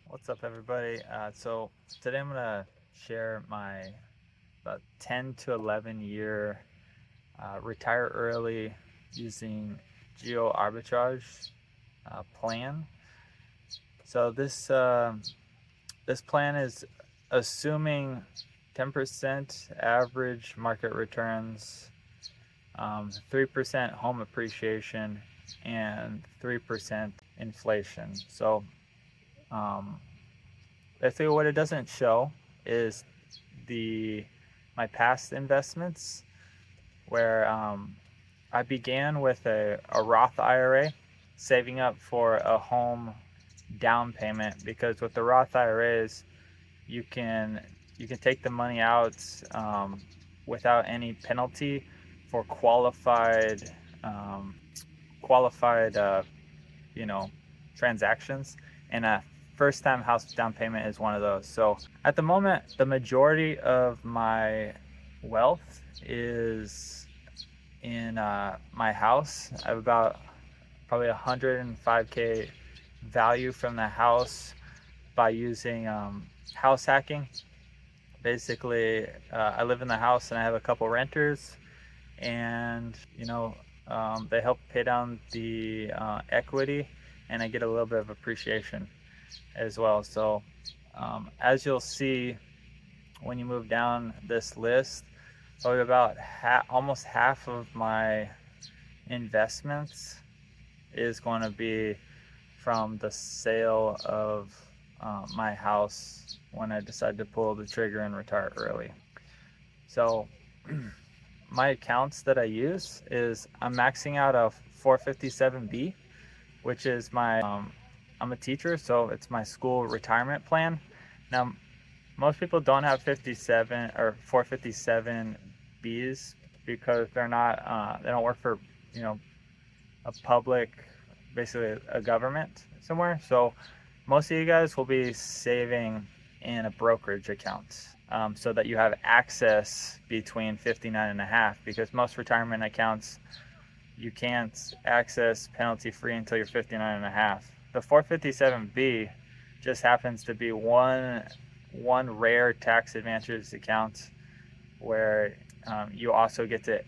What's up, everybody? So today I'm gonna share my about 10 to 11 year retire early using Geoarbitrage plan. So this plan is assuming 10% average market returns, 3% home appreciation, and 3% inflation. So um, basically, what it doesn't show is the my past investments, where I began with a Roth IRA, saving up for a home down payment, because with the Roth IRAs you can take the money out without any penalty for um, qualified you know transactions, and a first time house down payment is one of those. So at the moment, the majority of my wealth is in my house. I have about probably 105K value from the house by using house hacking. Basically, I live in the house and I have a couple renters, and they help pay down the equity, and I get a little bit of appreciation as well. So as you'll see when you move down this list, probably about almost half of my investments is going to be from the sale of my house when I decided to pull the trigger and retire early. So my accounts that I use is I'm maxing out a 457B, which is my I'm a teacher, so it's my school retirement plan. Now, most people don't have 57 or 457Bs because they're not they don't work for a public, basically a government somewhere. So most of you guys will be saving in a brokerage account, so that you have access between 59 and a half, because most retirement accounts you can't access penalty free until you're 59 and a half. The 457B just happens to be one rare tax advantage account where you also get to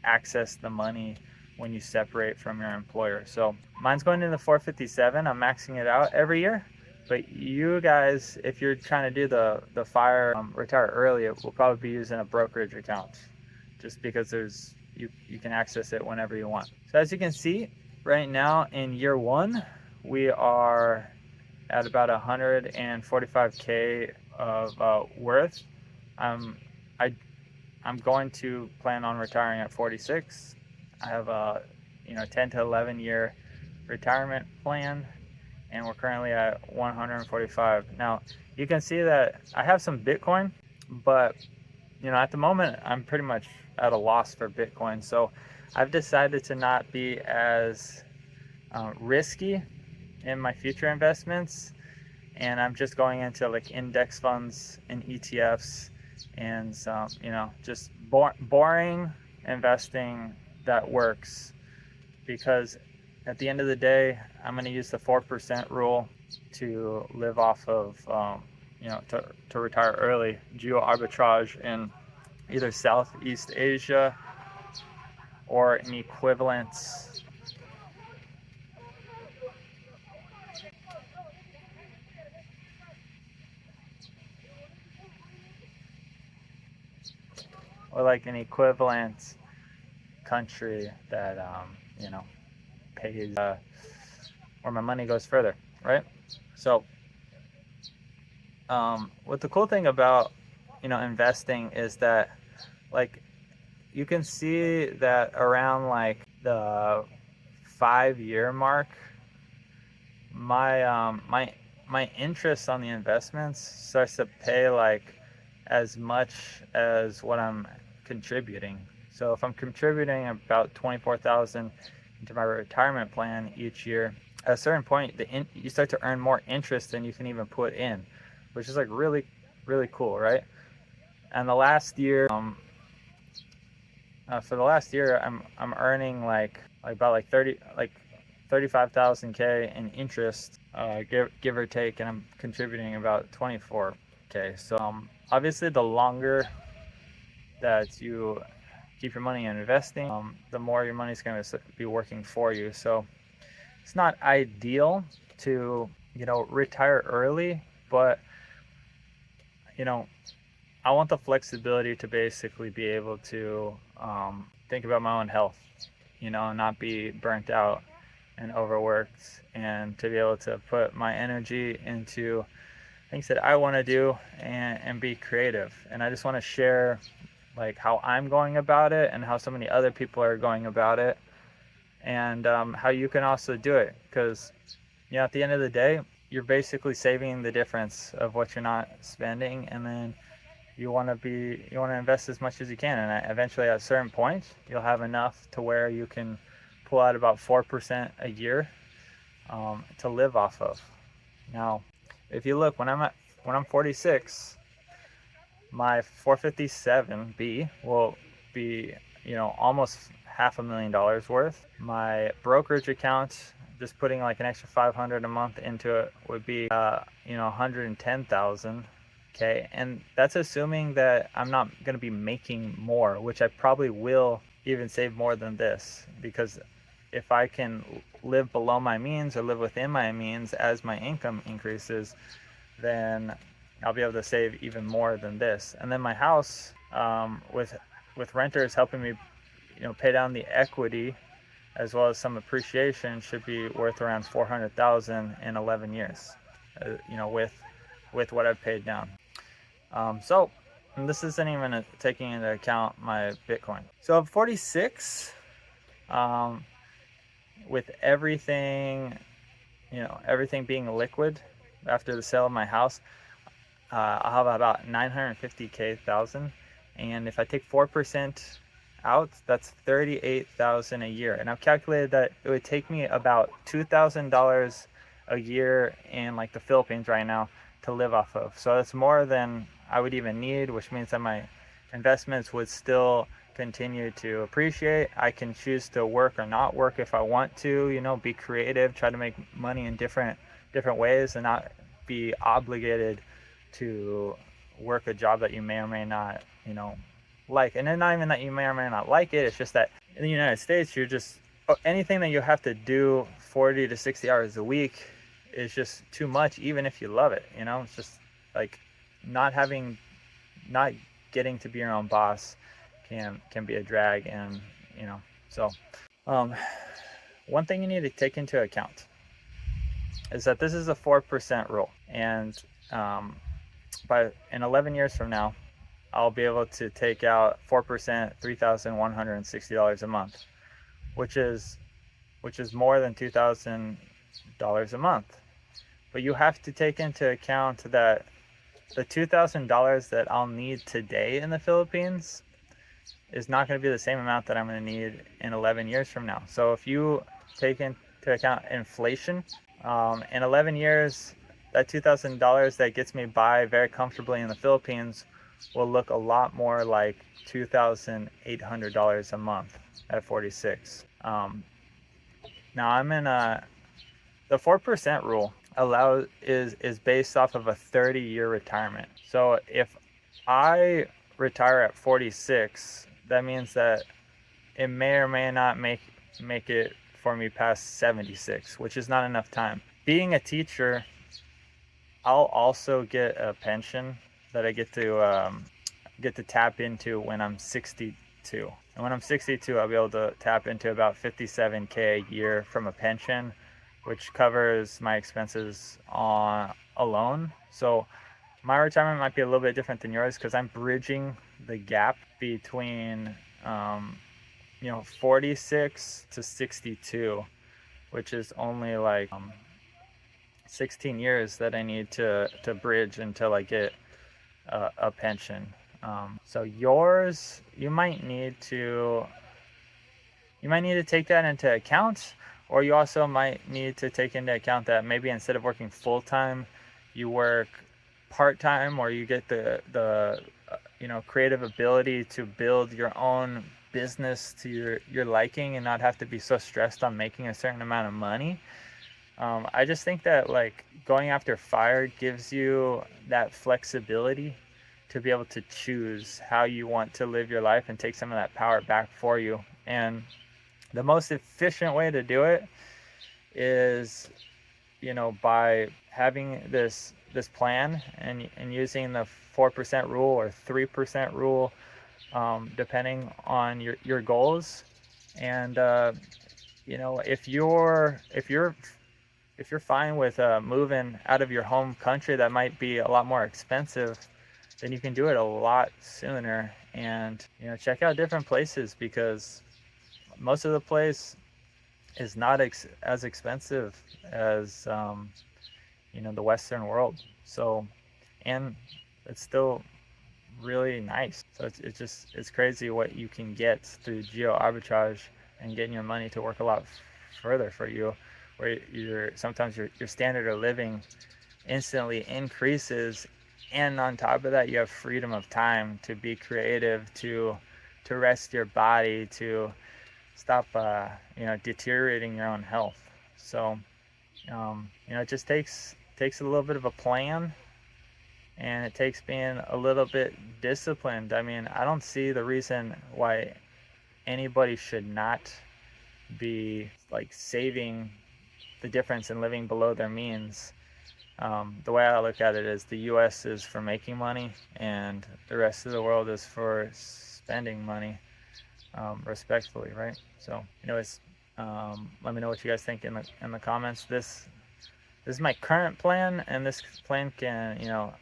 access the money when you separate from your employer. So mine's going into the 457. I'm maxing it out every year. But you guys, if you're trying to do the fire retire early, it will probably be using a brokerage account, just because you can access it whenever you want. So as you can see, right now in year one, we are at about 145K of worth. I'm going to plan on retiring at 46. I have a 10 to 11 year retirement plan, and we're currently at 145. Now you can see that I have some Bitcoin, but at the moment I'm pretty much at a loss for Bitcoin. So I've decided to not be as risky in my future investments, and I'm just going into like index funds and ETFs and some just boring investing that works, because at the end of the day I'm going to use the 4% rule to live off of to retire early. Geo-arbitrage in either Southeast Asia or an equivalent country that pays where my money goes further, right? So what the cool thing about investing is that, like, you can see that around like the 5-year mark, my interest on the investments starts to pay like as much as what I'm contributing. So if I'm contributing about 24,000 into my retirement plan each year, at a certain point you start to earn more interest than you can even put in, which is like really, really cool, right? And the last year, for the last year, I'm earning like about like 30, like $35,000 in interest, give or take, and I'm contributing about $24,000. So obviously, the longer that you keep your money investing, the more your money's going to be working for you. So it's not ideal to retire early, but I want the flexibility to basically be able to think about my own health, not be burnt out and overworked, and to be able to put my energy into things that I want to do and be creative. And I just want to share like how I'm going about it and how so many other people are going about it, and how you can also do it, because at the end of the day, you're basically saving the difference of what you're not spending, and then you want to invest as much as you can, and eventually at a certain point you'll have enough to where you can pull out about 4% a year to live off of. Now, if you look, when I'm 46, my 457B will be almost $500,000 worth. My brokerage account, just putting like an extra $500 a month into it, would be $110,000. Okay, and that's assuming that I'm not going to be making more, which I probably will even save more than this, because if I can live below my means or live within my means as my income increases, then I'll be able to save even more than this. And then my house, with renters helping me pay down the equity as well as some appreciation, should be worth around $400,000 in 11 years, with what I've paid down. So this isn't even taking into account my Bitcoin. So I'm 46, with everything being liquid after the sale of my house, I'll have about $950,000, and if I take 4% out, that's $38,000 a year. And I've calculated that it would take me about $2,000 a year in like the Philippines right now to live off of. So that's more than I would even need, which means that my investments would still continue to appreciate. I can choose to work or not work if I want to, be creative, try to make money in different ways, and not be obligated to work a job that you may or may not, like. And then not even that you may or may not like it, it's just that in the United States, anything that you have to do 40 to 60 hours a week is just too much, even if you love it. It's just like not getting to be your own boss can be a drag. And so one thing you need to take into account is that this is a 4% rule, and in 11 years from now, I'll be able to take out 4%, $3,160 a month, which is more than $2,000 a month. But you have to take into account that the $2,000 that I'll need today in the Philippines is not going to be the same amount that I'm going to need in 11 years from now. So if you take into account inflation, in 11 years, that $2,000 that gets me by very comfortably in the Philippines will look a lot more like $2,800 a month at 46. Now I'm in the 4% rule is based off of a 30-year retirement. So if I retire at 46, that means that it may or may not make it for me past 76, which is not enough time. Being a teacher, I'll also get a pension that I get to tap into when I'm 62. And when I'm 62, I'll be able to tap into about $57,000 a year from a pension, which covers my expenses alone. So my retirement might be a little bit different than yours, because I'm bridging the gap between 46 to 62, which is only like 16 years that I need to bridge until I get a pension. So yours, you might need to take that into account, or you also might need to take into account that maybe instead of working full-time, you work part-time, or you get the creative ability to build your own business to your liking and not have to be so stressed on making a certain amount of money. I just think that like going after fire gives you that flexibility to be able to choose how you want to live your life and take some of that power back for you. And the most efficient way to do it is, by having this plan and using the 4% rule or 3% rule, depending on your goals. And if you're fine with moving out of your home country that might be a lot more expensive, then you can do it a lot sooner. And check out different places, because most of the place is not as expensive as the Western world. So, and it's still really nice. So it's crazy what you can get through Geoarbitrage and getting your money to work a lot further for you, where sometimes your standard of living instantly increases, and on top of that you have freedom of time to be creative, to rest your body, to stop deteriorating your own health. So it just takes a little bit of a plan, and it takes being a little bit disciplined. I mean, I don't see the reason why anybody should not be like saving the difference in living below their means. The way I look at it is the US is for making money, and the rest of the world is for spending money, respectfully, right? So anyways, let me know what you guys think in the comments. This is my current plan, and this plan can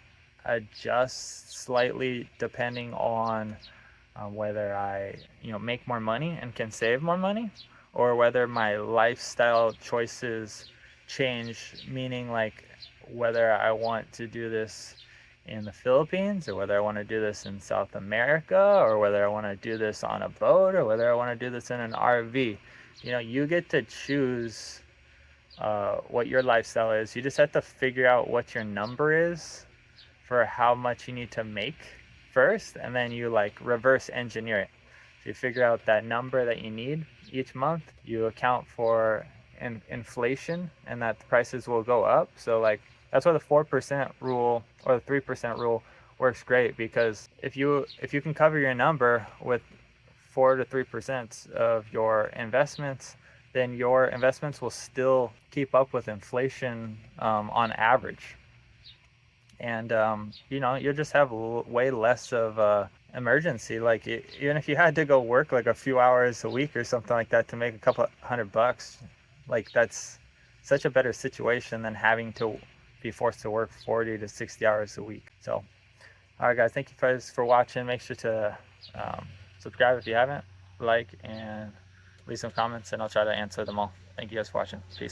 adjust slightly depending on whether I make more money and can save more money, or whether my lifestyle choices change, meaning like whether I want to do this in the Philippines, or whether I want to do this in South America, or whether I want to do this on a boat, or whether I want to do this in an RV. You get to choose what your lifestyle is. You just have to figure out what your number is for how much you need to make first, and then you like reverse engineer it. So you figure out that number that you need each month, you account for inflation, and that the prices will go up. So like that's why the 4% rule or the 3% rule works great, because if you can cover your number with 4 to 3% of your investments, then your investments will still keep up with inflation on average. And you'll just have way less of emergency. Like even if you had to go work like a few hours a week or something like that to make a couple $100, like that's such a better situation than having to be forced to work 40 to 60 hours a week. So all right guys, thank you guys for watching. Make sure to subscribe if you haven't, like, and leave some comments, and I'll try to answer them all. Thank you guys for watching. Peace.